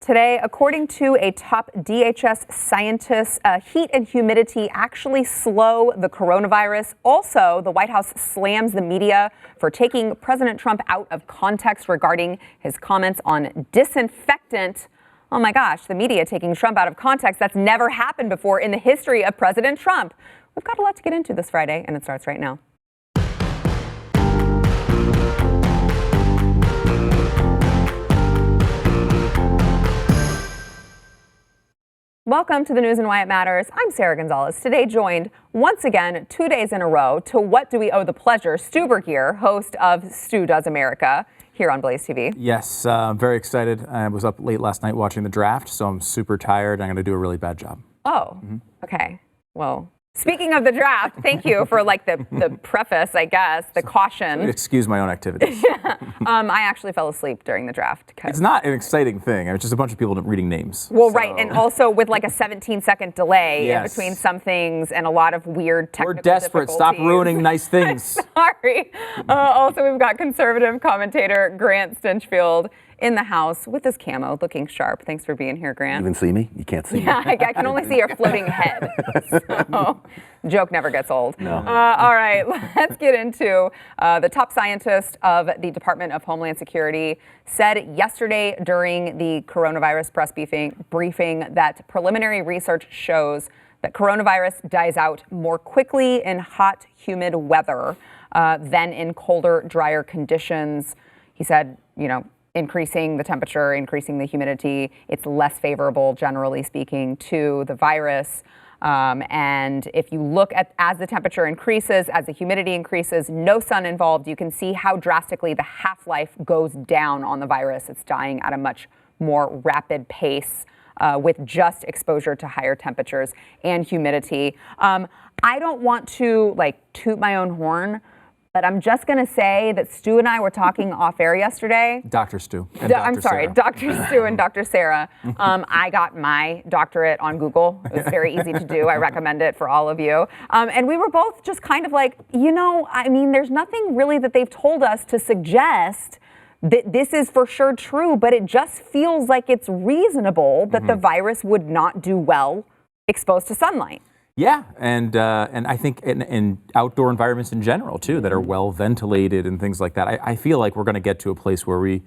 Today, according to a top DHS scientist, heat and humidity actually slow the coronavirus. Also, the White House slams the media for taking President Trump out of context regarding his comments on disinfectant. Oh my gosh, the media taking Trump out of context. That's never happened before in the history of President Trump. We've got a lot to get into this Friday, and it starts right now. Welcome to the news and why it matters. I'm Sarah Gonzalez. Today joined once again, 2 days in a row, to What Do We Owe the Pleasure? Stu Burkier, host of Stu Does America, here on BlazeTV. Yes, I'm very excited. I was up late last night watching the draft, so I'm super tired. I'm going to do a really bad job. Oh, okay. Well, speaking of the draft, thank you for the preface, I guess, the caution. Excuse my own activities. I actually fell asleep during the draft. It's not an exciting thing. It's just a bunch of people reading names. Well, so. Right, and also with like a 17-second delay yes. in between some things and a lot of weird technical We're desperate. Stop ruining nice things. Sorry. Also, we've got conservative commentator Grant Stinchfield in the house with his camo, looking sharp. Thanks for being here, Grant. You even see me? You can't see me. Yeah, I can only see your floating head. So, joke never gets old. No. All right, let's get into the top scientist of the Department of Homeland Security said yesterday during the coronavirus press briefing that preliminary research shows that coronavirus dies out more quickly in hot, humid weather than in colder, drier conditions. He said, increasing the temperature, increasing the humidity, it's less favorable, generally speaking, to the virus. And if you look at as the temperature increases, as the humidity increases, no sun involved, you can see how drastically the half-life goes down on the virus. It's dying at a much more rapid pace with just exposure to higher temperatures and humidity. I don't want to toot my own horn, but I'm just going to say that Stu and I were talking off air yesterday. Dr. Stu. I'm sorry, Dr. Stu and Dr. Sarah. I got my doctorate on Google. It was very easy to do. I recommend it for all of you. And we were both just kind of there's nothing really that they've told us to suggest that this is for sure true, but it just feels like it's reasonable that the virus would not do well exposed to sunlight. Yeah, and I think in outdoor environments in general too that are well ventilated and things like that. I feel like we're going to get to a place where we,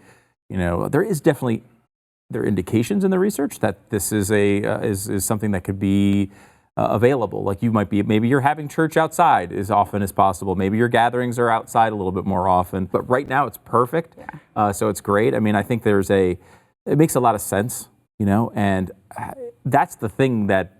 there are indications in the research that this is is something that could be available. Like maybe you're having church outside as often as possible. Maybe your gatherings are outside a little bit more often. But right now it's perfect, so it's great. I think it makes a lot of sense, and that's the thing that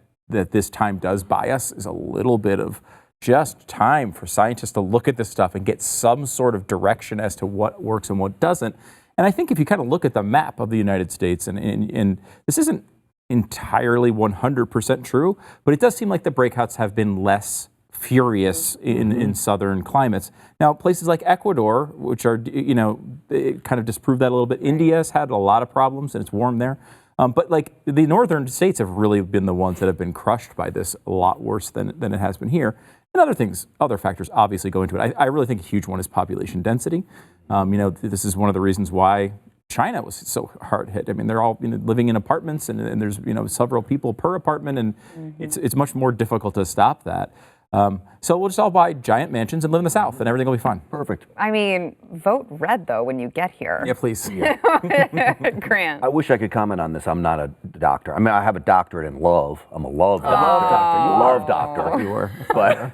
this time does buy us is a little bit of just time for scientists to look at this stuff and get some sort of direction as to what works and what doesn't. And I think if you kind of look at the map of the United States, and this isn't entirely 100% true, but it does seem like the breakouts have been less furious in southern climates. Now, places like Ecuador, which are, they kind of disprove that a little bit. India's had a lot of problems and it's warm there. But the northern states have really been the ones that have been crushed by this a lot worse than it has been here. And other factors obviously go into it. I really think a huge one is population density. This is one of the reasons why China was so hard hit. They're all living in apartments and there's several people per apartment, and it's much more difficult to stop that. So we'll just all buy giant mansions and live in the South, and everything will be fine. Perfect. Vote red, though, when you get here. Yeah, please. Grant. I wish I could comment on this. I'm not a doctor. I have a doctorate in love. I'm a love doctor. You love doctor. You were. But,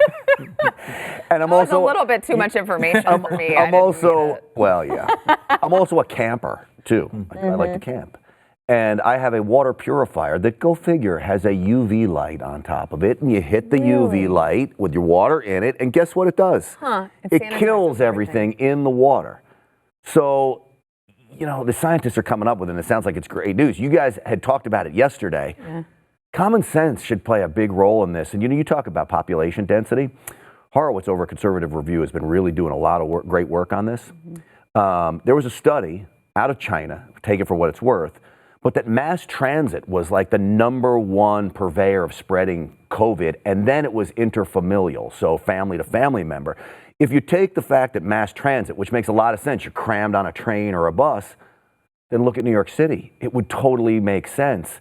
and I'm also a little bit too much information for me. I'm also a camper, too. I like to camp. And I have a water purifier that, go figure, has a UV light on top of it. And you hit the UV light with your water in it, and guess what it does? It kills everything in the water. So, the scientists are coming up with it, and it sounds like it's great news. You guys had talked about it yesterday. Yeah. Common sense should play a big role in this. And, you talk about population density. Horowitz over at Conservative Review has been really doing a lot of great work on this. There was a study out of China, take it for what it's worth, but that mass transit was like the #1 purveyor of spreading COVID, and then it was interfamilial, so family to family member. If you take the fact that mass transit, which makes a lot of sense, you're crammed on a train or a bus, then look at New York City. It would totally make sense.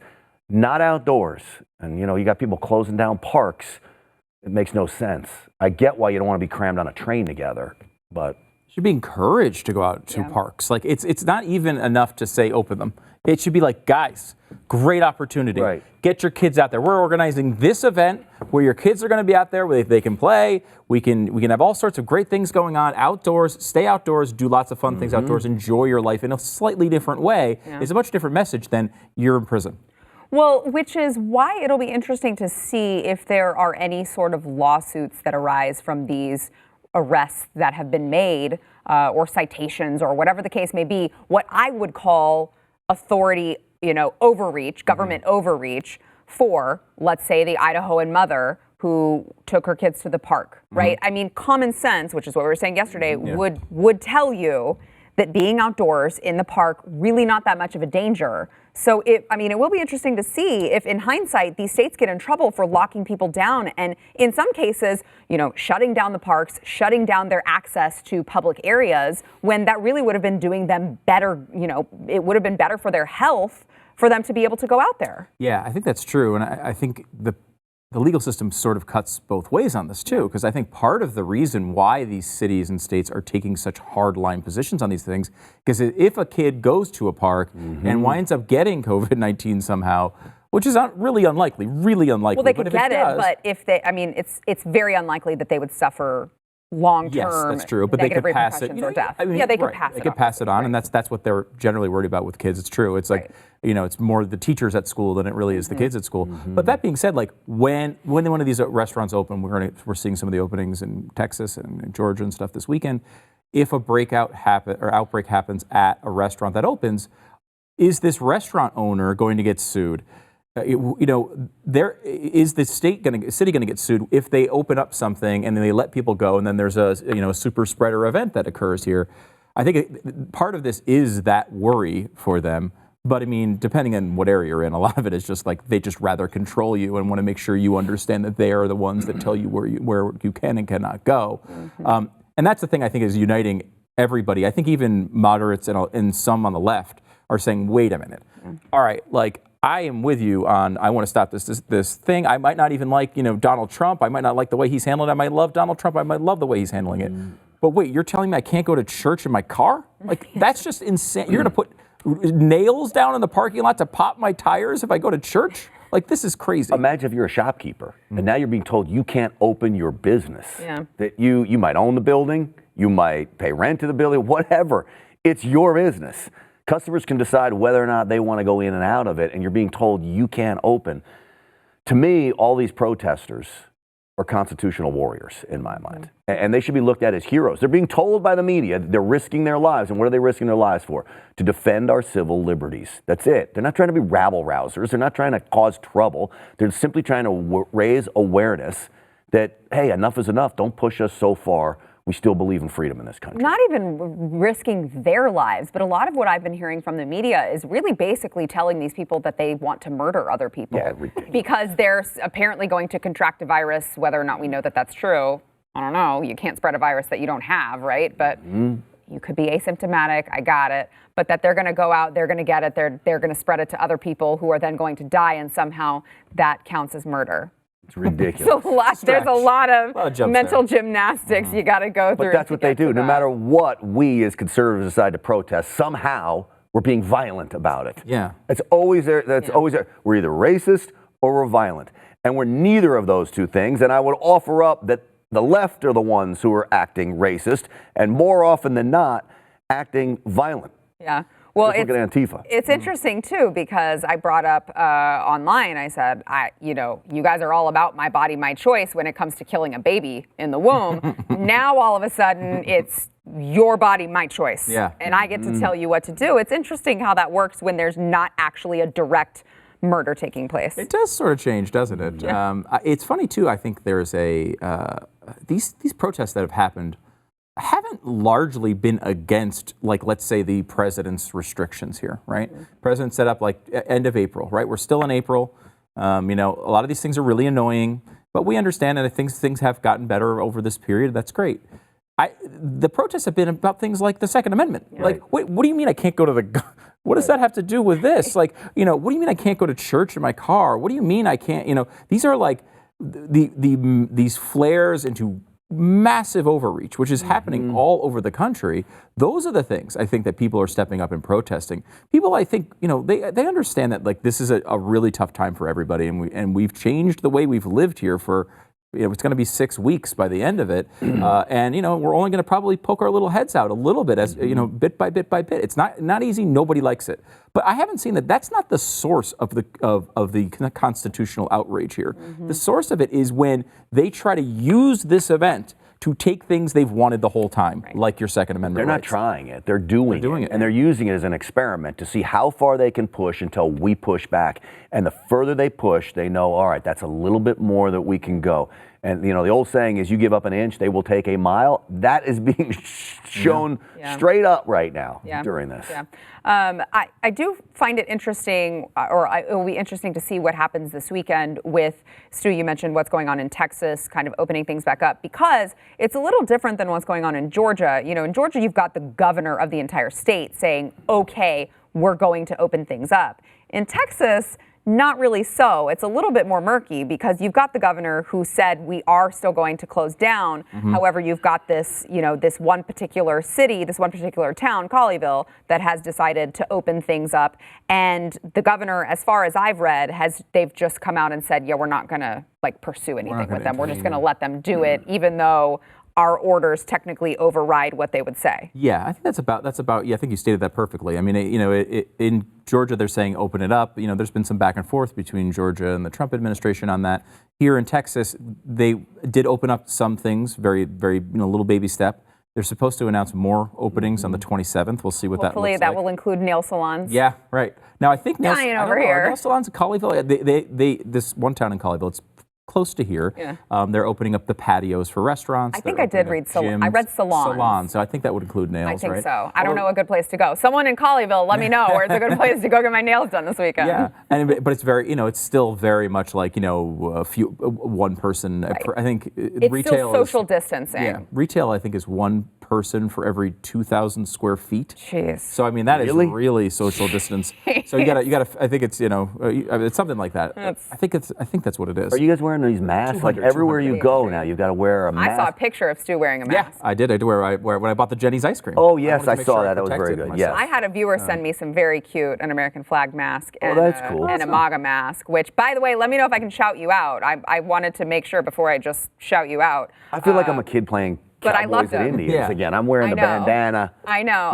Not outdoors. And, you know, you got people closing down parks. It makes no sense. I get why you don't want to be crammed on a train together, but should be encouraged to go out to parks. Like it's not even enough to say open them. It should be like, guys, great opportunity. Right. Get your kids out there. We're organizing this event where your kids are going to be out there, where they can play. We can have all sorts of great things going on outdoors. Stay outdoors, do lots of fun things outdoors, enjoy your life in a slightly different way. It's a much different message than you're in prison. Well, which is why it'll be interesting to see if there are any sort of lawsuits that arise from these arrests that have been made, or citations, or whatever the case may be. What I would call authority, overreach, government overreach for, let's say, the Idahoan mother who took her kids to the park, right? I mean, common sense, which is what we were saying yesterday, would tell you that being outdoors in the park, really not that much of a danger. So it will be interesting to see if in hindsight, these states get in trouble for locking people down and in some cases, shutting down the parks, shutting down their access to public areas when that really would have been doing them better. It would have been better for their health for them to be able to go out there. Yeah, I think that's true. And I think the legal system sort of cuts both ways on this too, because I think part of the reason why these cities and states are taking such hard-line positions on these things, because if a kid goes to a park and winds up getting COVID-19 somehow, which is really unlikely. Well, they could get it, but if they, it's very unlikely that they would suffer long-term. Yes, that's true, but they could pass it. Or death. They could pass it. They could pass it on, and that's what they're generally worried about with kids. It's true. It's like it's more the teachers at school than it really is the kids at school. But that being said, like when one of these restaurants open, we're seeing some of the openings in Texas and in Georgia and stuff this weekend. If a outbreak happens at a restaurant that opens, is this restaurant owner going to get sued? There is the city going to get sued if they open up something and then they let people go and then there's a super spreader event that occurs here. I think part of this is that worry for them. But I mean, depending on what area you're in, a lot of it is just like they just rather control you and want to make sure you understand that they are the ones that tell you where you can and cannot go. And that's the thing I think is uniting everybody. I think even moderates and some on the left are saying, wait a minute. All right, like I am with you on I want to stop this thing. I might not even like, Donald Trump. I might not like the way he's handling it. I might love Donald Trump. I might love the way he's handling it. But wait, you're telling me I can't go to church in my car? Like that's just insane. You're going to put nails down in the parking lot to pop my tires if I go to church? Like this is crazy. Imagine if you're a shopkeeper and now you're being told you can't open your business. That you might own the building, you might pay rent to the building, whatever. It's your business. Customers can decide whether or not they want to go in and out of it, and you're being told you can't open. To me, all these protesters are constitutional warriors in my mind, and they should be looked at as heroes. They're being told by the media that they're risking their lives, and what are they risking their lives for? To defend our civil liberties. That's it. They're not trying to be rabble-rousers. They're not trying to cause trouble. They're simply trying to raise awareness that, hey, enough is enough. Don't push us so far. We still believe in freedom in this country. Not even risking their lives, but a lot of what I've been hearing from the media is really basically telling these people that they want to murder other people. Yeah, ridiculous. Because they're apparently going to contract a virus, whether or not we know that that's true. I don't know. You can't spread a virus that you don't have, right? But you could be asymptomatic. I got it. But that they're going to go out, they're going to get it, they're going to spread it to other people who are then going to die, and somehow that counts as murder. It's ridiculous. There's a lot of mental gymnastics you got to go through. But that's what they do. No matter what we as conservatives decide to protest, somehow we're being violent about it. Yeah. It's always there. Always there. We're either racist or we're violent. And we're neither of those two things. And I would offer up that the left are the ones who are acting racist and more often than not acting violent. Yeah. Well, look at Antifa. It's interesting, too, because I brought up online, I said, you guys are all about my body, my choice when it comes to killing a baby in the womb. Now, all of a sudden, it's your body, my choice. Yeah. And I get to tell you what to do. It's interesting how that works when there's not actually a direct murder taking place. It does sort of change, doesn't it? Yeah. It's funny, too. I think there's these protests that have happened haven't largely been against, like, let's say the president's restrictions here, right? President set up like end of April, right? We're still in April. A lot of these things are really annoying, but we understand that things have gotten better over this period. That's great. the protests have been about things like the Second Amendment. Like, wait, what do you mean I can't go to the? What does that have to do with this? Like, what do you mean I can't go to church in my car? What do you mean I can't? These are like these flares into massive overreach, which is happening all over the country. Those are the things I think that people are stepping up and protesting. People, I think, they understand that like this is a really tough time for everybody, and we've changed the way we've lived here for. It's going to be 6 weeks by the end of it, and we're only going to probably poke our little heads out a little bit as bit by bit by bit. It's not easy. Nobody likes it, but I haven't seen that. That's not the source of the constitutional outrage here. The source of it is when they try to use this event to take things they've wanted the whole time, like your Second Amendment They're not rights. trying it. They're doing it. And they're using it as an experiment to see how far they can push until we push back. And the further they push, they know, all right, that's a little bit more that we can go. And, the old saying is you give up an inch, they will take a mile. That is being shown straight up right now during this. Yeah. I do find it interesting, it will be interesting to see what happens this weekend with, Stu, you mentioned what's going on in Texas, kind of opening things back up, because it's a little different than what's going on in Georgia. In Georgia, you've got the governor of the entire state saying, okay, we're going to open things up. In Texas, not really so. It's a little bit more murky because you've got the governor who said we are still going to close down. However, you've got this, this one particular city, this one particular town, Colleyville, that has decided to open things up. And the governor, as far as I've read, they've just come out and said, we're not going to pursue anything with them. We're just going to let them do it, even though our orders technically override what they would say. Yeah, I think that's about. Yeah, I think you stated that perfectly. I mean, in Georgia, they're saying open it up. There's been some back and forth between Georgia and the Trump administration on that. Here in Texas, they did open up some things, very, very, little baby step. They're supposed to announce more openings on the 27th. We'll see what that looks like. Hopefully that will include nail salons. Yeah, right. Now I think nail salons in Colleyville. They this one town in Colleyville. It's close to here. Yeah. They're opening up the patios for restaurants. I think I did read salons. I read salons. Salons. So I think that would include nails, right? I think so. I don't know a good place to go. Someone in Colleyville, let me know where's a good place to go get my nails done this weekend. Yeah, but it's very, it's still very much like, one person. Right. I think it's retail still social distancing. Yeah, retail I think is one person for every 2,000 square feet. Jeez. So I mean that is really social distance. So you gotta. I think it's it's something like that. I think that's what it is. Are you guys wearing these masks? Like everywhere you go now, you've got to wear a mask. I saw a picture of Stu wearing a mask. Yeah, I did. I did wear when I bought the Jenny's ice cream. Oh yes, I saw that. That was very good. Yes. I had a viewer send me some very cute an American flag mask and, that's cool. and a MAGA mask. Which, by the way, let me know if I can shout you out. I wanted to make sure before I just shout you out. I feel like I'm a kid playing Cowboys and Indians again. I'm wearing the bandana. I know.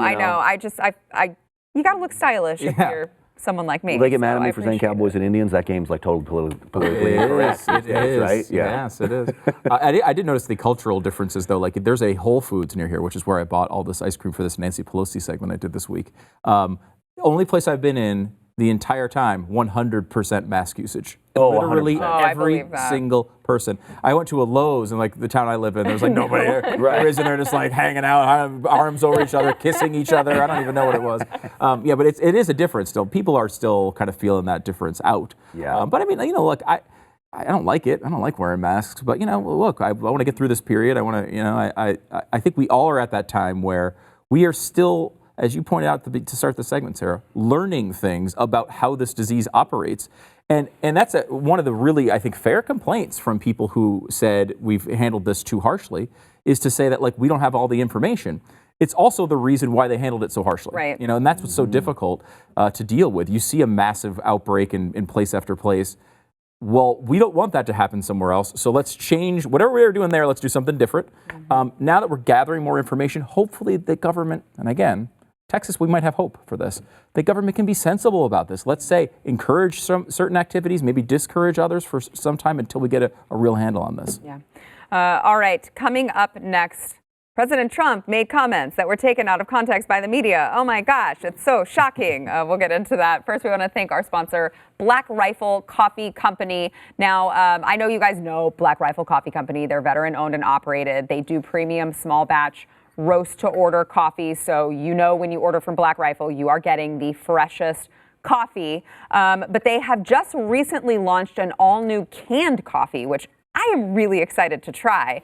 You got to look stylish if you're someone like me. Will they get mad at me for saying Cowboys and Indians? That game's like totally politically incorrect. It is, right? Yeah. Yes, it is. I did notice the cultural differences, though. Like, there's a Whole Foods near here, which is where I bought all this ice cream for this Nancy Pelosi segment I did this week. Only place I've been in the entire time, 100% mask usage. Literally 100%. every single person. I went to a Lowe's in the town I live in. There was nobody there. Right. They're just hanging out, arms over each other, kissing each other. I don't even know what it was. But it is a difference still. People are still kind of feeling that difference out. Yeah. But I mean, look, I don't like it. I don't like wearing masks. But look, I want to get through this period. I want to, I think we all are at that time where we are still, as you pointed out to start the segment, Sarah, learning things about how this disease operates. And that's one of the really, I think, fair complaints from people who said we've handled this too harshly, is to say that we don't have all the information. It's also the reason why they handled it so harshly. Right. And that's what's so difficult to deal with. You see a massive outbreak in place after place. Well, we don't want that to happen somewhere else, so let's change whatever we were doing there. Let's do something different. Now that we're gathering more information, hopefully the government, and again, Texas, we might have hope for this. The government can be sensible about this. Let's say encourage some certain activities, maybe discourage others for some time until we get a real handle on this. Yeah. All right. Coming up next, President Trump made comments that were taken out of context by the media. Oh my gosh, it's so shocking. We'll get into that. First, we want to thank our sponsor, Black Rifle Coffee Company. Now, I know you guys know Black Rifle Coffee Company. They're veteran owned and operated. They do premium small batch roast to order coffee. So when you order from Black Rifle, you are getting the freshest coffee. But they have just recently launched an all new canned coffee, which I am really excited to try.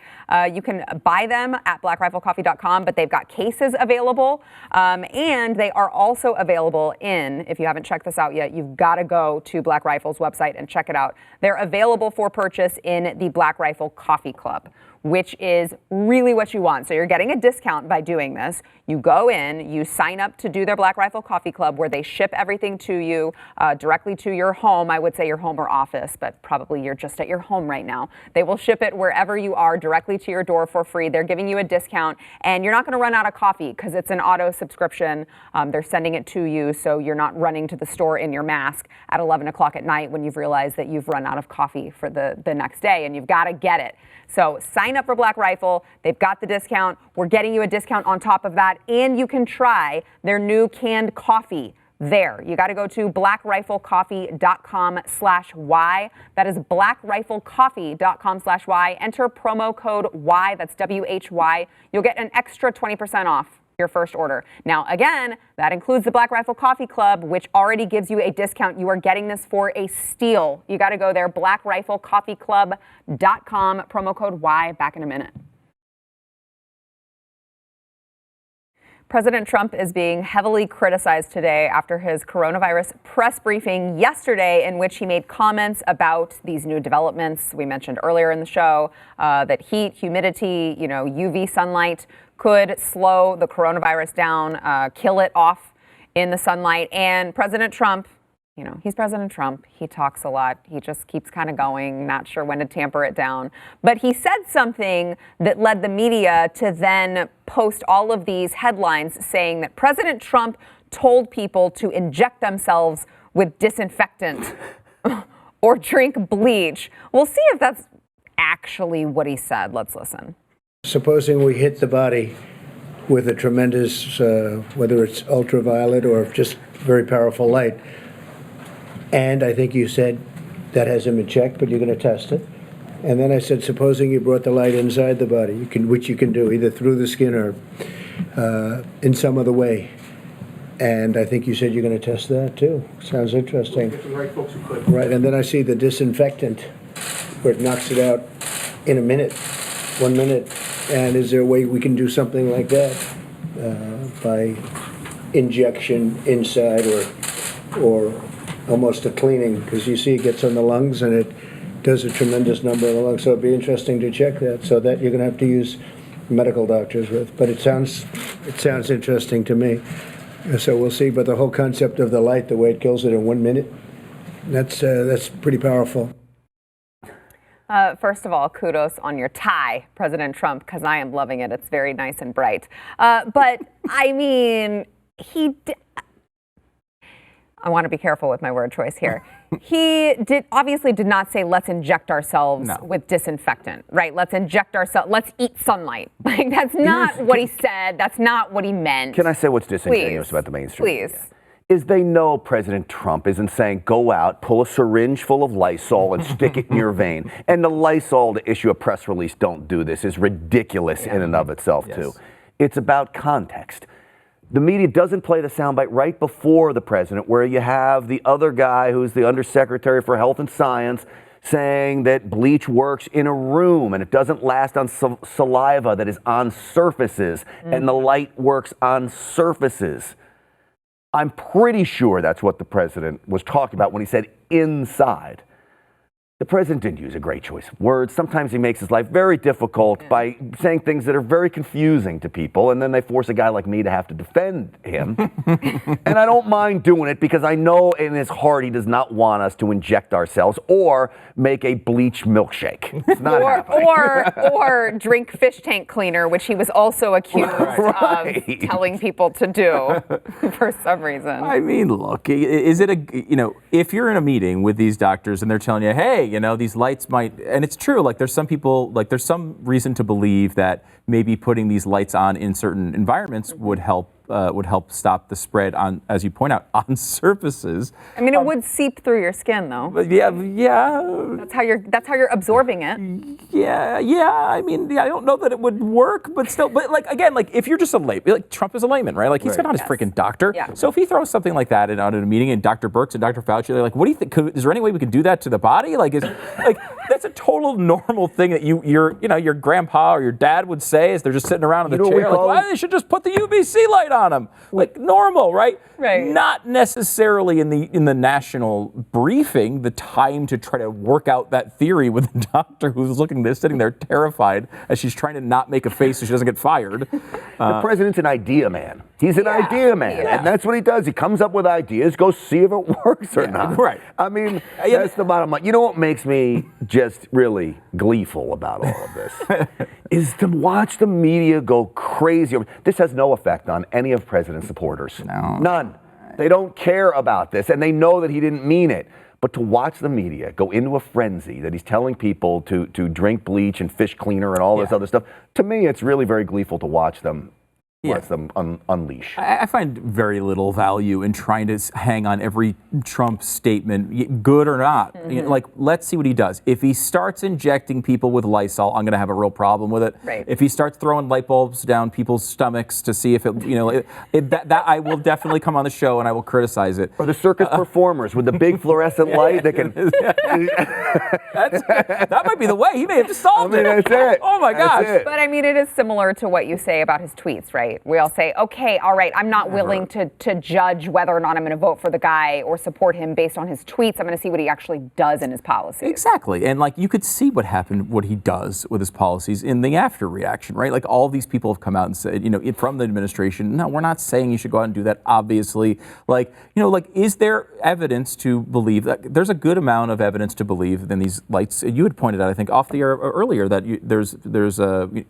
You can buy them at blackriflecoffee.com, but they've got cases available. And they are also available if you haven't checked this out yet, you've got to go to Black Rifle's website and check it out. They're available for purchase in the Black Rifle Coffee Club, which is really what you want. So you're getting a discount by doing this. You go in, you sign up to do their Black Rifle Coffee Club, where they ship everything to you directly to your home. I would say your home or office, but probably you're just at your home right now. They will ship it wherever you are directly to your door for free. They're giving you a discount, and you're not going to run out of coffee because it's an auto subscription. They're sending it to you, so you're not running to the store in your mask at 11 o'clock at night when you've realized that you've run out of coffee for the next day, and you've got to get it. So sign up for Black Rifle. They've got the discount. We're getting you a discount on top of that, and you can try their new canned coffee there. You got to go to blackriflecoffee.com/Y. That is blackriflecoffee.com/Y. Enter promo code Y, that's WHY. You'll get an extra 20% off your first order. Now, again, that includes the Black Rifle Coffee Club, which already gives you a discount. You are getting this for a steal. You got to go there, blackriflecoffeeclub.com, promo code Y. Back in a minute. President Trump is being heavily criticized today after his coronavirus press briefing yesterday, in which he made comments about these new developments we mentioned earlier in the show, that heat, humidity, UV sunlight could slow the coronavirus down, kill it off in the sunlight. And President Trump, he's President Trump. He talks a lot. He just keeps kind of going, not sure when to tamper it down. But he said something that led the media to then post all of these headlines saying that President Trump told people to inject themselves with disinfectant or drink bleach. We'll see if that's actually what he said. Let's listen. Supposing we hit the body with a tremendous, whether it's ultraviolet or just very powerful light, and I think you said that hasn't been checked, but you're going to test it. And then I said, supposing you brought the light inside the body, which you can do either through the skin or in some other way. And I think you said you're going to test that too. Sounds interesting. If the right folks who could. Right, and then I see the disinfectant where it knocks it out in 1 minute. And is there a way we can do something like that by injection inside or almost a cleaning, because you see it gets on the lungs and it does a tremendous number of the lungs. So it'd be interesting to check that. So that you're going to have to use medical doctors with. But it sounds interesting to me. So we'll see. But the whole concept of the light, the way it kills it in 1 minute, that's pretty powerful. First of all, kudos on your tie, President Trump, because I am loving it. It's very nice and bright. But I mean, I want to be careful with my word choice here. He obviously did not say, let's inject ourselves with disinfectant, right? Let's inject ourselves, let's eat sunlight. Like, that's not what he said. That's not what he meant. Can I say what's disingenuous about the mainstream Please. media? Is they know President Trump isn't saying, go out, pull a syringe full of Lysol and stick it in your vein. And the Lysol to issue a press release, don't do this, is ridiculous in and of itself, too. It's about context. The media doesn't play the soundbite right before the president, where you have the other guy who's the Undersecretary for Health and Science saying that bleach works in a room and it doesn't last on saliva that is on surfaces, and the light works on surfaces. I'm pretty sure that's what the president was talking about when he said inside. The president didn't use a great choice of words. Sometimes he makes his life very difficult by saying things that are very confusing to people, and then they force a guy like me to have to defend him. And I don't mind doing it because I know in his heart he does not want us to inject ourselves or make a bleach milkshake. It's not happening. Or drink fish tank cleaner, which he was also accused of telling people to do for some reason. I mean, look, is it if you're in a meeting with these doctors and they're telling you, hey, these lights might, and it's true, like there's some people, like there's some reason to believe that maybe putting these lights on in certain environments would help stop the spread on, as you point out, on surfaces. I mean, it would seep through your skin, though. But yeah. That's how you're absorbing it. Yeah. I mean, I don't know that it would work, but still. But if you're just a layman, like Trump is a layman, right? Like he's not his freaking doctor. Yeah. So if he throws something like that out at a meeting, and Dr. Birx and Dr. Fauci, they're like, "What do you think? Is there any way we can do that to the body? that's a total normal thing that your grandpa or your dad would say as they're just sitting around in the chair. Like, why they should just put the UVC light on them? Like normal, right? Right. Not necessarily in the national briefing, the time to try to work out that theory with the doctor who's sitting there terrified as she's trying to not make a face so she doesn't get fired. The president's an idea man. He's an idea man, and that's what he does. He comes up with ideas, go see if it works or not. Right. I mean, that's the bottom line. You know what makes me just really gleeful about all of this is to watch the media go crazy. This has no effect on any of President's supporters. No. None. They don't care about this, and they know that he didn't mean it. But to watch the media go into a frenzy that he's telling people to drink bleach and fish cleaner and all this other stuff, to me, it's really very gleeful to watch them. Watch them unleash. I find very little value in trying to hang on every Trump statement, good or not. Let's see what he does. If he starts injecting people with Lysol, I'm going to have a real problem with it. Right. If he starts throwing light bulbs down people's stomachs to see if that I will definitely come on the show and I will criticize it. Or the circus performers with the big fluorescent light that can. That might be the way. He may have just solved it. That's it. Oh my gosh. But I mean, it is similar to what you say about his tweets, right? We all say, okay, all right, I'm not willing to judge whether or not I'm going to vote for the guy or support him based on his tweets. I'm going to see what he actually does in his policies. Exactly. And you could see what what he does with his policies in the after reaction, right? Like all these people have come out and said, from the administration, no, we're not saying you should go out and do that, obviously. Is there evidence to believe that there's a good amount of evidence to believe in these lights? You had pointed out, I think, off the air earlier that there's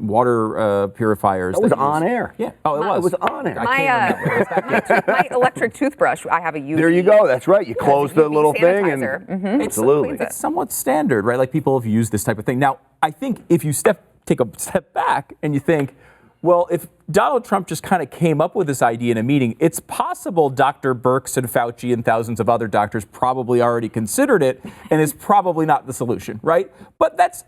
water purifiers. That was on air. Yeah. Oh, it was. It was on air. My electric toothbrush, I have a UV. There you go. That's right. You close the little thing and absolutely. It's somewhat standard, right? Like people have used this type of thing. Now, I think if you take a step back and you think, well, if Donald Trump just kind of came up with this idea in a meeting, it's possible Dr. Birx and Fauci and thousands of other doctors probably already considered it and is probably not the solution, right? But that's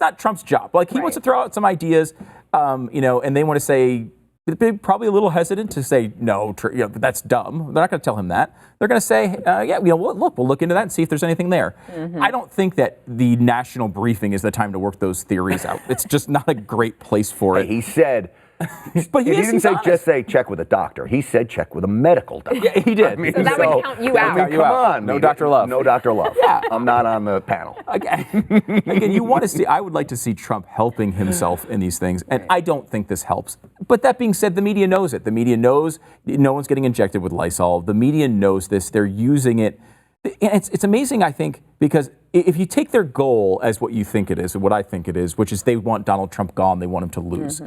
not Trump's job. He wants to throw out some ideas, and they want to say, they're probably a little hesitant to say, no, that's dumb. They're not going to tell him that. They're going to say, we'll look into that and see if there's anything there. I don't think that the national briefing is the time to work those theories out. It's just not a great place for it. He said, but he didn't say just say check with a doctor. He said check with a medical doctor. Yeah, he did. So that would count you out. Come on. No Dr. Love. No Dr. Love. Yeah. I'm not on the panel. Again, you want to see, I would like to see Trump helping himself in these things, and I don't think this helps. But that being said, the media knows it. The media knows no one's getting injected with Lysol. The media knows this. They're using it. And it's amazing, I think, because if you take their goal as what you think it is, and what I think it is, which is they want Donald Trump gone, they want him to lose.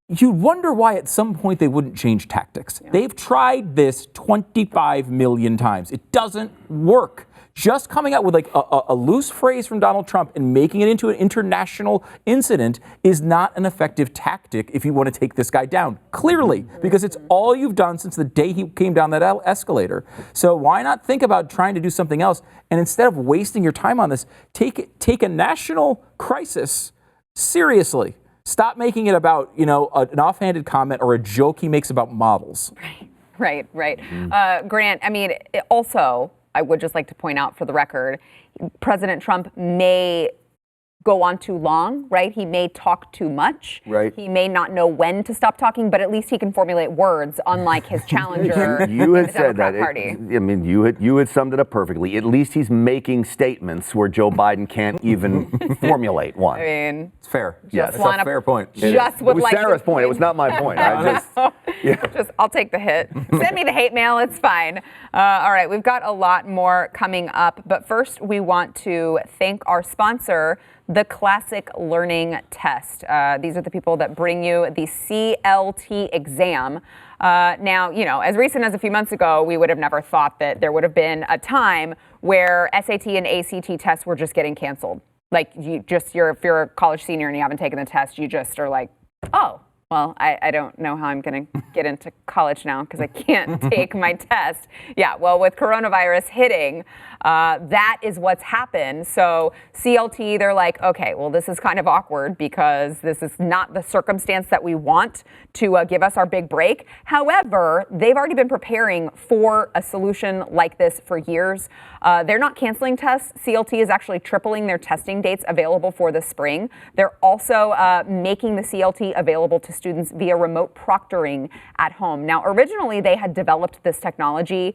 You wonder why at some point they wouldn't change tactics. Yeah. They've tried this 25 million times. It doesn't work. Just coming out with a loose phrase from Donald Trump and making it into an international incident is not an effective tactic if you want to take this guy down. Clearly, because it's all you've done since the day he came down that escalator. So why not think about trying to do something else? And instead of wasting your time on this, take a national crisis seriously. Stop making it about, an offhanded comment or a joke he makes about models. Right. Grant, I mean, also, I would just like to point out for the record, President Trump may go on too long, right? He may talk too much. Right. He may not know when to stop talking, but at least he can formulate words, unlike his challenger. You had said that. Party. You had summed it up perfectly. At least he's making statements where Joe Biden can't even formulate one. I mean, it's fair. Yeah, it's a fair point. Just it was Sarah's point. It was not my point. I'll take the hit. Send me the hate mail. It's fine. All right, we've got a lot more coming up, but first we want to thank our sponsor, the Classic Learning Test. These are the people that bring you the CLT exam. Now, as recent as a few months ago, we would have never thought that there would have been a time where SAT and ACT tests were just getting canceled. If you're a college senior and you haven't taken the test, you just are like, oh, Well, I don't know how I'm going to get into college now because I can't take my test. Yeah, well, with coronavirus hitting, that is what's happened. So CLT, they're like, okay, well, this is kind of awkward because this is not the circumstance that we want to give us our big break. However, they've already been preparing for a solution like this for years. They're not canceling tests. CLT is actually tripling their testing dates available for the spring. They're also making the CLT available to students via remote proctoring at home. Now, originally, they had developed this technology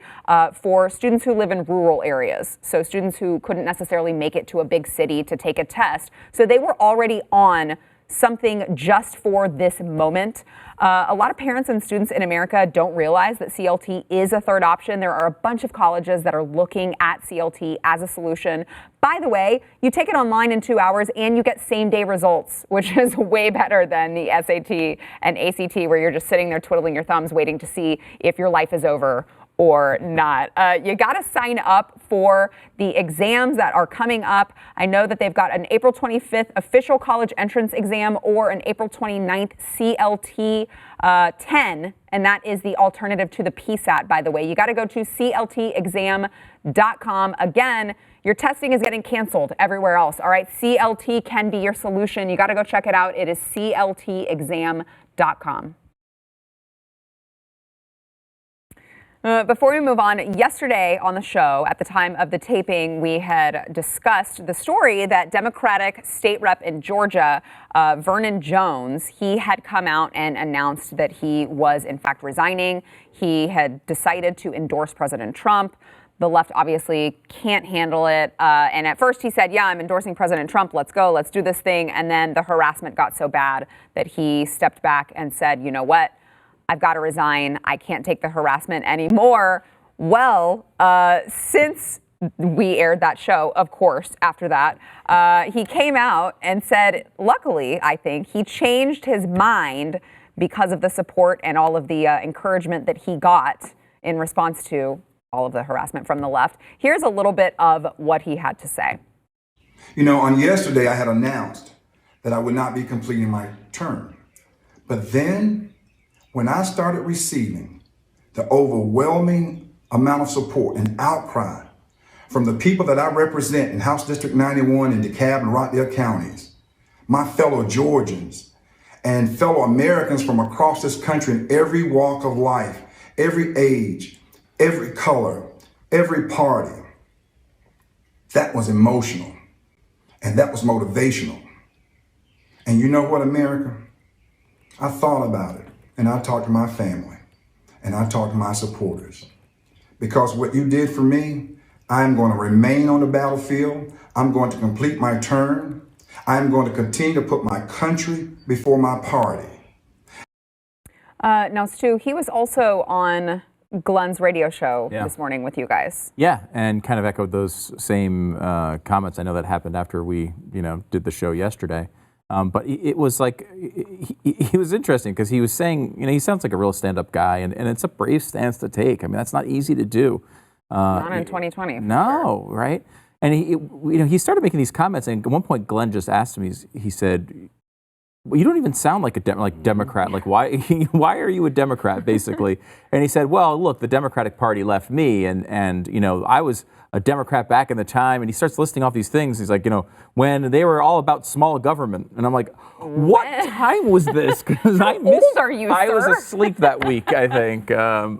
for students who live in rural areas, so students who couldn't necessarily make it to a big city to take a test. So they were already on something just for this moment. A lot of parents and students in America don't realize that CLT is a third option. There are a bunch of colleges that are looking at CLT as a solution. By the way, you take it online in 2 hours and you get same-day results, which is way better than the SAT and ACT, where you're just sitting there twiddling your thumbs waiting to see if your life is over or not. You got to sign up for the exams that are coming up. I know that they've got an April 25th official college entrance exam or an April 29th CLT 10, and that is the alternative to the PSAT, by the way. You got to go to cltexam.com. Again, your testing is getting canceled everywhere else. All right, CLT can be your solution. You got to go check it out. It is cltexam.com. Before we move on, yesterday on the show, at the time of the taping, we had discussed the story that Democratic state rep in Georgia, Vernon Jones, he had come out and announced that he was in fact resigning. He had decided to endorse President Trump. The left obviously can't handle it. And at first he said, yeah, I'm endorsing President Trump. Let's go. Let's do this thing. And then the harassment got so bad that he stepped back and said, you know what? I've got to resign. I can't take the harassment anymore. Well, since we aired that show, of course, after that, he came out and said, luckily, I think, he changed his mind because of the support and all of the encouragement that he got in response to all of the harassment from the left. Here's a little bit of what he had to say. You know, on yesterday, I had announced that I would not be completing my term. But then, when I started receiving the overwhelming amount of support and outcry from the people that I represent in House District 91 in DeKalb and Rockdale counties, my fellow Georgians and fellow Americans from across this country in every walk of life, every age, every color, every party, that was emotional and that was motivational. And you know what, America? I thought about it. And I talked to my family, and I talked to my supporters. Because what you did for me, I'm going to remain on the battlefield. I'm going to complete my term. I'm going to continue to put my country before my party. Now, Stu, he was also on Glenn's radio show this morning with you guys. Yeah, and kind of echoed those same comments. I know that happened after we, did the show yesterday. But it was like, he was interesting because he was saying, he sounds like a real stand-up guy, and it's a brave stance to take. I mean, that's not easy to do. Not in 2020. No, sure. Right? And he started making these comments, and at one point Glenn just asked him, he said, well, you don't even sound like a Democrat. Like, why are you a Democrat, basically? And he said, well, look, the Democratic Party left me, and I was a Democrat back in the time. And he starts listing off these things. He's like, when they were all about small government. And I'm like, what time was this? Because I missed. Old are you, I sir? was asleep that week, I think. I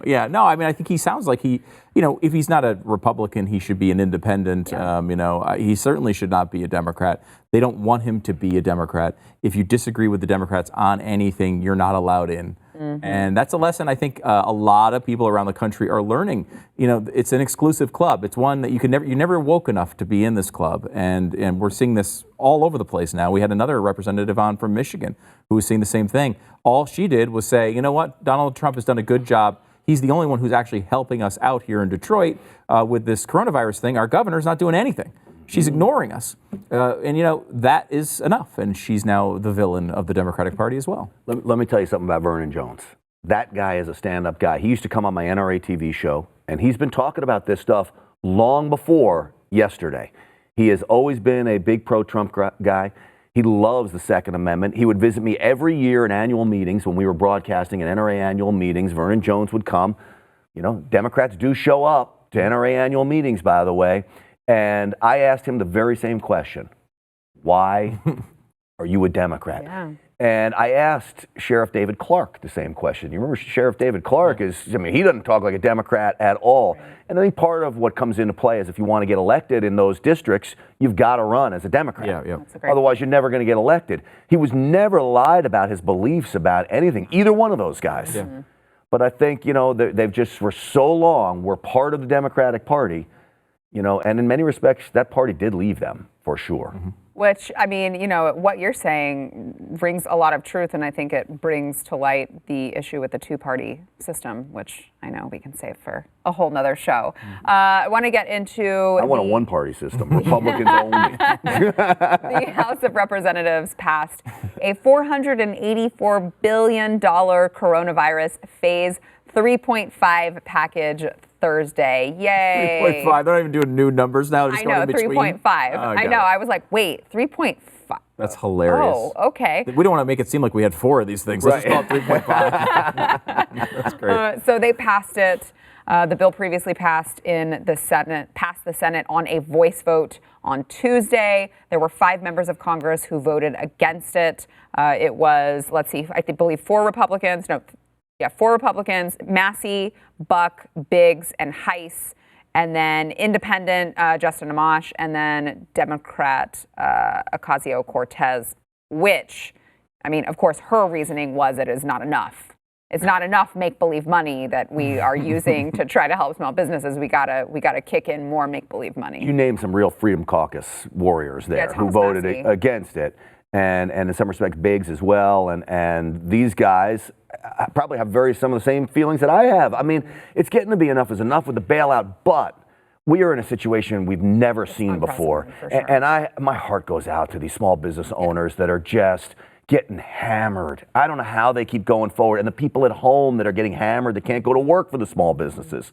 think he sounds like he, if he's not a Republican, he should be an independent. Yeah. He certainly should not be a Democrat. They don't want him to be a Democrat. If you disagree with the Democrats on anything, you're not allowed in. Mm-hmm. And that's a lesson I think a lot of people around the country are learning. It's an exclusive club. It's one that you're never woke enough to be in this club. And we're seeing this all over the place now. We had another representative on from Michigan who was seeing the same thing. All she did was say, you know what, Donald Trump has done a good job. He's the only one who's actually helping us out here in Detroit with this coronavirus thing. Our governor's not doing anything. She's ignoring us. That is enough. And she's now the villain of the Democratic Party as well. Let me tell you something about Vernon Jones. That guy is a stand-up guy. He used to come on my NRA TV show, and he's been talking about this stuff long before yesterday. He has always been a big pro-Trump guy. He loves the Second Amendment. He would visit me every year in annual meetings when we were broadcasting at NRA annual meetings. Vernon Jones would come. You know, Democrats do show up to NRA annual meetings, by the way. And I asked him the very same question. Why are you a Democrat? Yeah. And I asked Sheriff David Clark the same question. You remember Sheriff David Clark he doesn't talk like a Democrat at all. Right. And I think part of what comes into play is if you want to get elected in those districts, you've got to run as a Democrat. Yeah. Otherwise, you're never going to get elected. He was never lied about his beliefs about anything, either one of those guys. Yeah. Mm-hmm. But I think, you know, they've just, for so long, we're part of the Democratic Party, you know, and in many respects, that party did leave them, for sure. Mm-hmm. Which, I mean, you know, what you're saying brings a lot of truth, and I think it brings to light the issue with the two-party system, which I know we can save for a whole nother show. I want to get into I want a one-party system, Republicans only. The House of Representatives passed a $484 billion coronavirus phase 3.5 package Thursday. Yay. 3.5. They're not even doing new numbers now. I know, 3.5. I know. I was like, wait, 3.5. That's hilarious. Oh, okay. We don't want to make it seem like we had 4 of these things. Let's just call it 3.5. That's great. So they passed it. The bill previously passed in the Senate, passed the Senate on a voice vote on Tuesday. There were 5 members of Congress who voted against it. It was, let's see, I believe 4 Republicans. No, yeah, 4 Republicans, Massey, Buck, Biggs, and Heiss, and then independent Justin Amash, and then Democrat Ocasio-Cortez, which, I mean, of course, her reasoning was it is not enough. It's not enough make-believe money that we are using to try to help small businesses. We gotta kick in more make-believe money. You named some real Freedom Caucus warriors there who voted against it. And in some respects, Biggs as well. And these guys probably have some of the same feelings that I have. I mean, it's getting to be enough is enough with the bailout, but we are in a situation we've never seen before. Sure. And my heart goes out to these small business owners that are just getting hammered. I don't know how they keep going forward. And the people at home that are getting hammered, that can't go to work for the small businesses.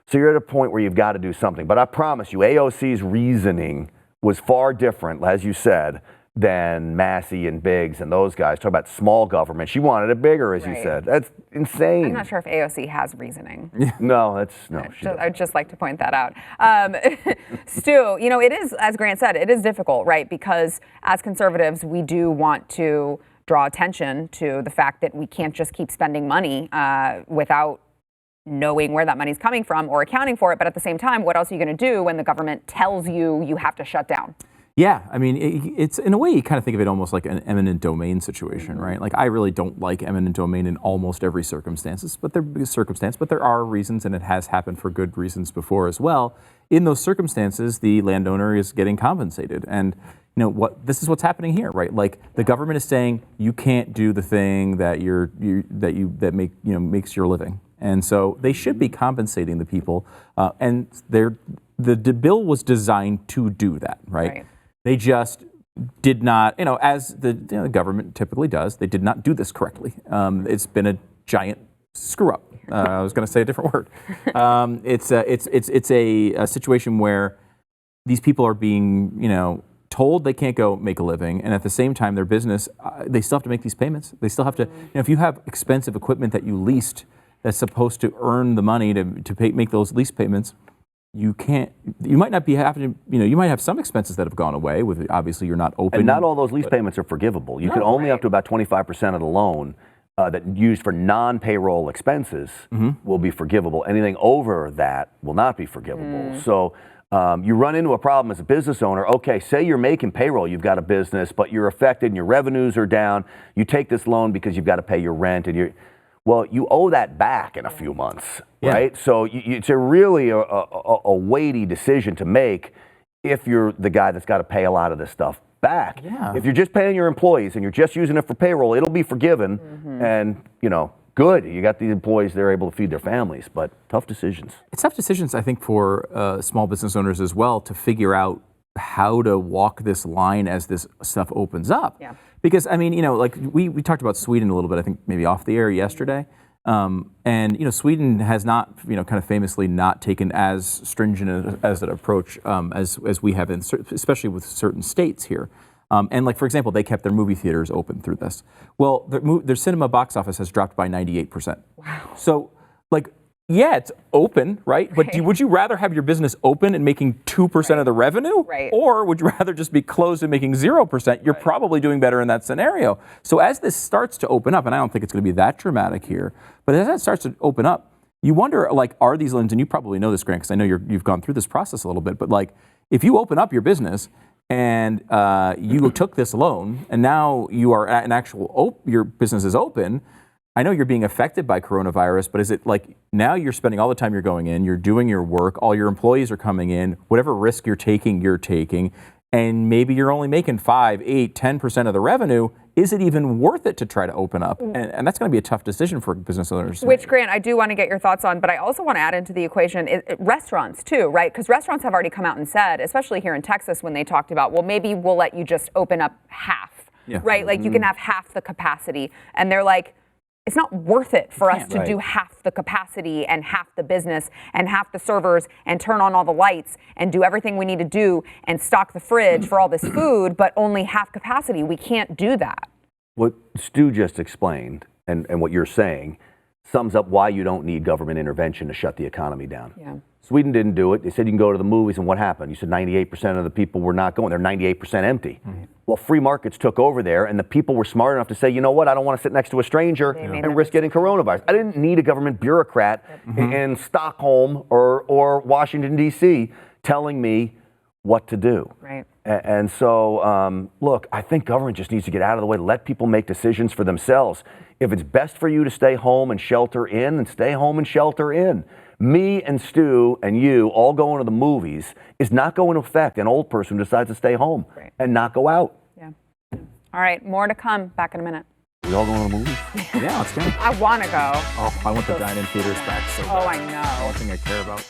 So you're at a point where you've got to do something. But I promise you, AOC's reasoning was far different, as you said, than Massey and Biggs and those guys. Talk about small government. She wanted it bigger, as you said. That's insane. I'm not sure if AOC has reasoning. No. I'd just like to point that out. Stu, you know, it is, as Grant said, it is difficult, right? Because as conservatives, we do want to draw attention to the fact that we can't just keep spending money without knowing where that money's coming from or accounting for it. But at the same time, what else are you going to do when the government tells you you have to shut down? Yeah, I mean, it's in a way you kind of think of it almost like an eminent domain situation, right? Like I really don't like eminent domain in almost every circumstance, but there are reasons, and it has happened for good reasons before as well. In those circumstances, the landowner is getting compensated, and you know this is what's happening here, right? Like the government is saying you can't do the thing that makes your living, and so they should be compensating the people, and the bill was designed to do that, right? They just did not, as the government typically does, they did not do this correctly. It's been a giant screw up. I was going to say a different word. It's a situation where these people are being, told they can't go make a living, and at the same time, their business, they still have to make these payments. They still have to, if you have expensive equipment that you leased that's supposed to earn the money to make those lease payments, you might not be having, you might have some expenses that have gone away with, obviously you're not open. And not all those lease payments are forgivable. You can only up to about 25% of the loan that used for non-payroll expenses will be forgivable. Anything over that will not be forgivable. So you run into a problem as a business owner. Okay, say you're making payroll, you've got a business, but you're affected and your revenues are down. You take this loan because you've got to pay your rent and well, you owe that back in a few months, right? So it's really a weighty decision to make if you're the guy that's got to pay a lot of this stuff back. Yeah. If you're just paying your employees and you're just using it for payroll, it'll be forgiven. And, good. You got these employees, they're able to feed their families, but tough decisions. It's tough decisions, I think, for small business owners as well to figure out how to walk this line as this stuff opens up. Yeah. Because, I mean, like we talked about Sweden a little bit, I think maybe off the air yesterday. And, Sweden has not, kind of famously not taken as stringent as an approach as we have, especially with certain states here. And like, for example, they kept their movie theaters open through this. Well, their cinema box office has dropped by 98%. Wow. So, like, yeah, it's open, right? But would you rather have your business open and making 2% of the revenue? Right. Or would you rather just be closed and making 0%? You're probably doing better in that scenario. So as this starts to open up, and I don't think it's going to be that dramatic here, but as that starts to open up, you wonder, like, are these loans, and you probably know this, Grant, because I know you've gone through this process a little bit, but like, if you open up your business and you took this loan, and now you are at an actual, your business is open, I know you're being affected by coronavirus, but is it like now you're spending all the time you're going in, you're doing your work, all your employees are coming in, whatever risk you're taking, and maybe you're only making 5, 8, 10% of the revenue. Is it even worth it to try to open up? And that's going to be a tough decision for business owners. Which, Grant, I do want to get your thoughts on, but I also want to add into the equation restaurants too, right? Because restaurants have already come out and said, especially here in Texas, when they talked about, well, maybe we'll let you just open up half, right? Like you can have half the capacity. And they're like, it's not worth it for us to do half the capacity and half the business and half the servers and turn on all the lights and do everything we need to do and stock the fridge for all this food, but only half capacity. We can't do that. What Stu just explained and what you're saying sums up why you don't need government intervention to shut the economy down. Yeah. Sweden didn't do it. They said you can go to the movies, and what happened? You said 98% of the people were not going. They're 98% empty. Mm-hmm. Well, free markets took over there, and the people were smart enough to say, you know what, I don't want to sit next to a stranger and risk getting coronavirus. I didn't need a government bureaucrat in Stockholm or Washington, D.C. telling me what to do. Right. And so, look, I think government just needs to get out of the way, let people make decisions for themselves. If it's best for you to stay home and shelter in, then stay home and shelter in. Me and Stu and you all going to the movies is not going to affect an old person who decides to stay home and not go out. Yeah. All right, more to come. Back in a minute. We all going to the movies? Yeah, let's go. I want to go. Oh, I want the dine-in theaters back so bad. Oh, I know. One thing I care about.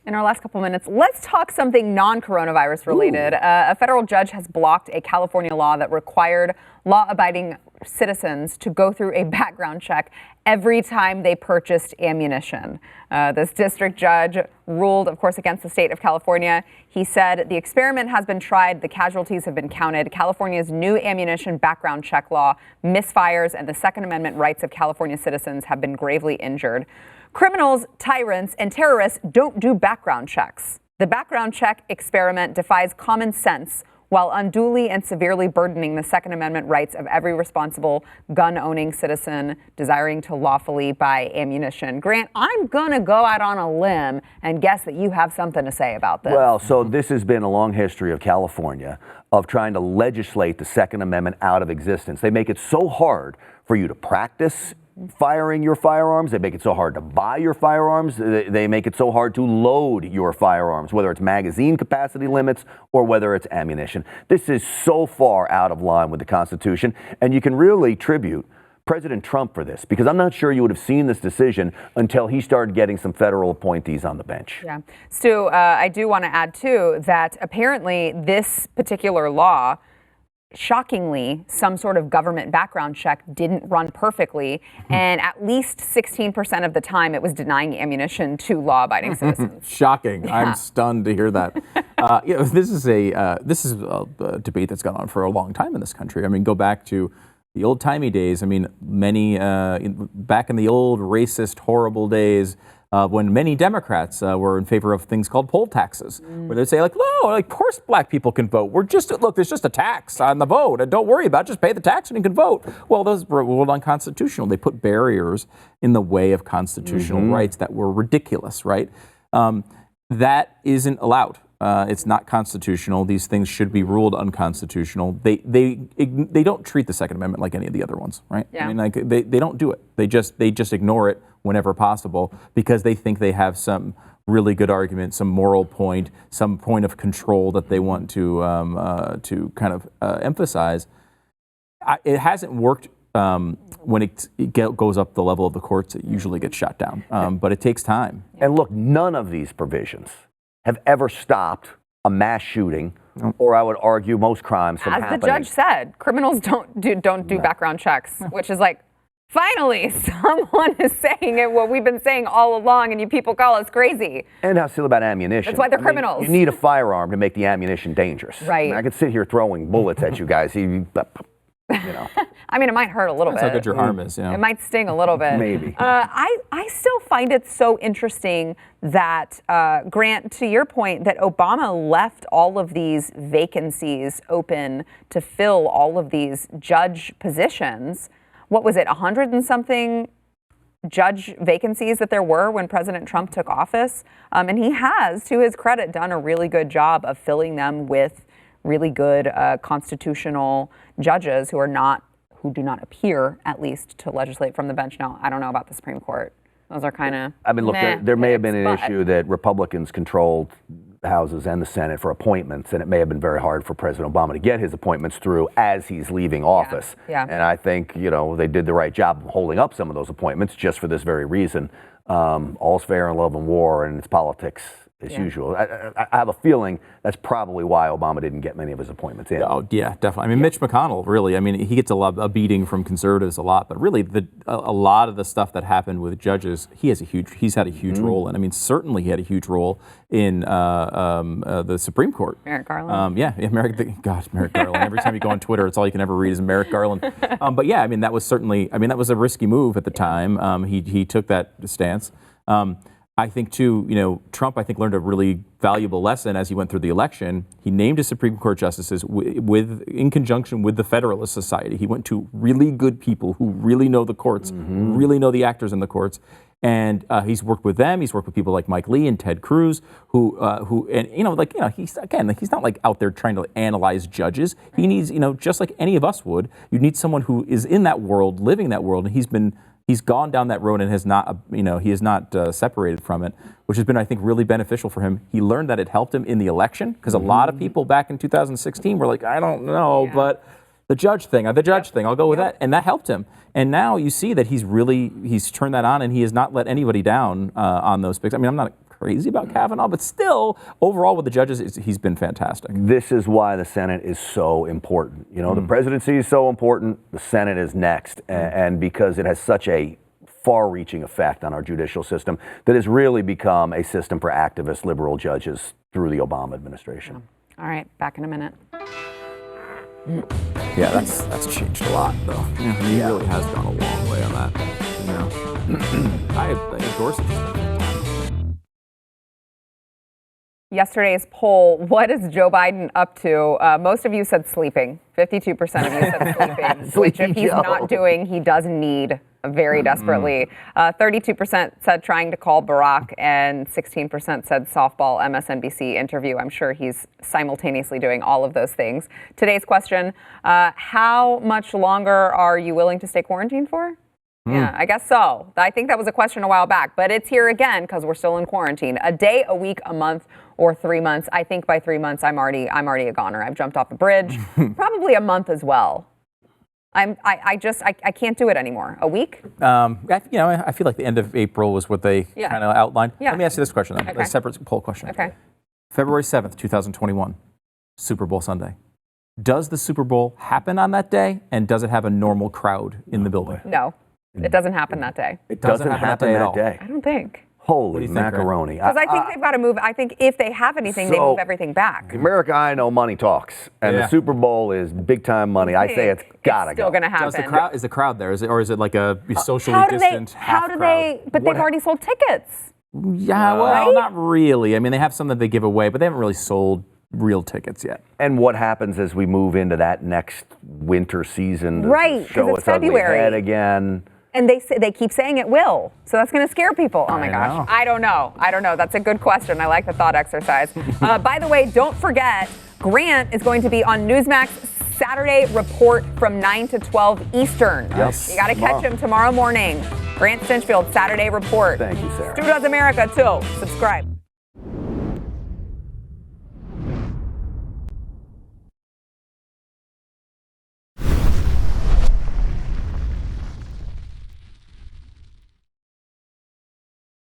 In our last couple minutes, let's talk something non-coronavirus related. A federal judge has blocked a California law that required law-abiding citizens to go through a background check every time they purchased ammunition. This district judge ruled, of course, against the state of California. He said the experiment has been tried, the casualties have been counted. California's new ammunition background check law misfires, and the Second Amendment rights of California citizens have been gravely injured. Criminals, tyrants, and terrorists don't do background checks. The background check experiment defies common sense while unduly and severely burdening the Second Amendment rights of every responsible gun-owning citizen desiring to lawfully buy ammunition. Grant, I'm going to go out on a limb and guess that you have something to say about this. Well, so this has been a long history of California of trying to legislate the Second Amendment out of existence. They make it so hard for you to practice firing your firearms. They make it so hard to buy your firearms. They make it so hard to load your firearms, whether it's magazine capacity limits or whether it's ammunition. This is so far out of line with the Constitution, and you can really tribute President Trump for this, because I'm not sure you would have seen this decision until he started getting some federal appointees on the bench. Yeah. Stu, I do want to add, too, that apparently this particular law, shockingly, some sort of government background check didn't run perfectly, and at least 16% of the time it was denying ammunition to law-abiding citizens. Shocking. Yeah. I'm stunned to hear that. This is a debate that's gone on for a long time in this country. I mean, go back to the old-timey days. I mean, back in the old racist, horrible days, when many Democrats were in favor of things called poll taxes, where they'd say, like, no, of course black people can vote. There's just a tax on the vote, and don't worry about it, just pay the tax and you can vote. Well, those were ruled unconstitutional. They put barriers in the way of constitutional rights that were ridiculous, right? That isn't allowed. It's not constitutional. These things should be ruled unconstitutional. They don't treat the Second Amendment like any of the other ones, right? Yeah. I mean, like they don't do it. They just ignore it whenever possible because they think they have some really good argument, some moral point, some point of control that they want to kind of emphasize. It hasn't worked when it goes up the level of the courts. It usually gets shot down, but it takes time. And look, none of these provisions have ever stopped a mass shooting, or I would argue most crimes from happening. As the judge said, criminals don't do background checks, which is like, Finally, someone is saying it, what we've been saying all along, and you people call us crazy. And how silly about ammunition. That's why they're criminals. You need a firearm to make the ammunition dangerous. Right. I could sit here throwing bullets at you guys. You know. I mean, it might hurt a little That's bit. how good your arm is. You know? It might sting a little bit. Maybe. I still find it so interesting that, Grant, to your point, that Obama left all of these vacancies open to fill all of these judge positions. What was it, 100 and something judge vacancies that there were when President Trump took office? And he has, to his credit, done a really good job of filling them with really good constitutional judges who do not appear, at least, to legislate from the bench. Now, I don't know about the Supreme Court. Those are kind of I mean, look, there may have been an but- issue that Republicans controlled the houses and the Senate for appointments, and it may have been very hard for President Obama to get his appointments through as he's leaving office. Yeah. And I think, they did the right job of holding up some of those appointments just for this very reason. All's fair in love and war, and it's politics as usual. I have a feeling that's probably why Obama didn't get many of his appointments in. Oh, yeah, definitely. I mean, Mitch McConnell, really, I mean, he gets a beating from conservatives a lot, but really a lot of the stuff that happened with judges, he's had a huge role in. I mean, certainly he had a huge role in the Supreme Court. Merrick Garland. Merrick Garland. Every time you go on Twitter, it's all you can ever read is Merrick Garland. But yeah, I mean, that was a risky move at the time. He took that stance. I think, too, Trump, learned a really valuable lesson as he went through the election. He named his Supreme Court justices in conjunction with the Federalist Society. He went to really good people who really know the courts, really know the actors in the courts. And he's worked with them. He's worked with people like Mike Lee and Ted Cruz, he's not like out there trying to analyze judges. He needs, just like any of us would, you need someone who is in that world, living that world. And he's gone down that road and has not, he is not separated from it, which has been, I think, really beneficial for him. He learned that it helped him in the election because a lot of people back in 2016 were like, I don't know, but the judge thing, I'll go with that. And that helped him. And now you see that he's turned that on and he has not let anybody down on those picks. I mean, I'm not crazy about Kavanaugh, but still, overall with the judges, he's been fantastic. This is why the Senate is so important. The presidency is so important. The Senate is next. And because it has such a far-reaching effect on our judicial system that has really become a system for activist liberal judges through the Obama administration. All right, back in a minute. Yeah, that's changed a lot, though. He really has gone a long way on that. I endorse it. Yesterday's poll, what is Joe Biden up to? Most of you said sleeping. 52% of you said sleeping, which if he's not doing, he does need very desperately. 32% said trying to call Barack, and 16% said softball MSNBC interview. I'm sure he's simultaneously doing all of those things. Today's question, how much longer are you willing to stay quarantined for? Yeah, I guess so. I think that was a question a while back, but it's here again because we're still in quarantine. A day, a week, a month, or 3 months. I think by 3 months, I'm already a goner. I've jumped off the bridge. Probably a month as well. I can't do it anymore. A week? I feel like the end of April was what they kind of outlined. Yeah. Let me ask you this question then. Okay. A separate poll question. Okay. February 7th, 2021, Super Bowl Sunday. Does the Super Bowl happen on that day, and does it have a normal crowd in the building? No, it doesn't happen that day. It Doesn't happen that day. I don't think. Holy do you think, macaroni. Because I think they've got to move. I think if they have anything, they move everything back. America, I know money talks, and the Super Bowl is big time money. I say it's gotta still go. going to happen. Is the crowd there? Is it like a socially distant half crowd? But they've already sold tickets. Yeah, well, Right? not really. I mean, they have some that they give away, but they haven't really sold real tickets yet. And what happens as we move into that next winter season? Does Right, it show 'cause it's its ugly February. head again. And they keep saying it will. So that's going to scare people. Oh my I gosh. know. I don't know. That's a good question. I like the thought exercise. By the way, don't forget, Grant is going to be on Newsmax Saturday Report from 9 to 12 Eastern. Yes. You got to catch him tomorrow morning. Grant Stinchfield, Saturday Report. Thank you, Sarah. Stu Does America, too. Subscribe.